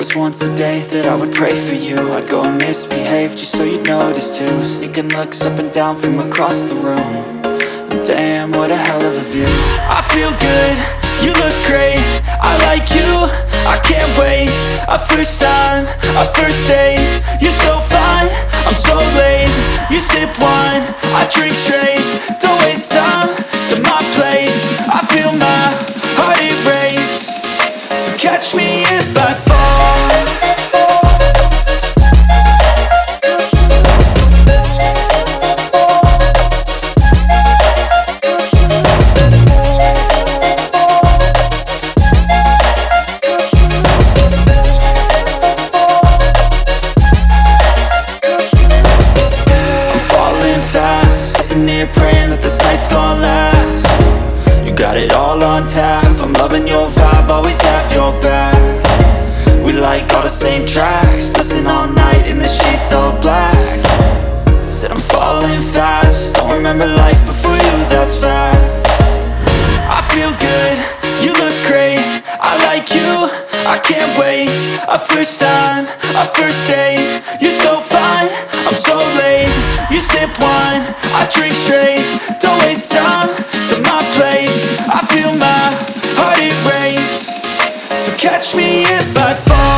was once a day that I would pray for you. I'd go and misbehave just so you'd notice too. Sneaking looks up and down from across the room. And damn, what a hell of a view. I feel good, you look great, I like you, I can't wait. A first time, a first date, you're so fine, I'm so late. You sip wine, I drink straight, don't waste time to my place. I feel my heart erase, so catch me if I fall. Praying that this night's gonna last. You got it all on tap, I'm loving your vibe, always have your back. We like all the same tracks, listen all night in the sheets all black. Said I'm falling fast, don't remember life before you, that's fact. I feel good, you look great, I like you, I can't wait. A first time, a first date, you're so fine, I'm so late. You sip wine, I drink straight, don't waste time to my place. I feel my heart erase, so catch me if I fall.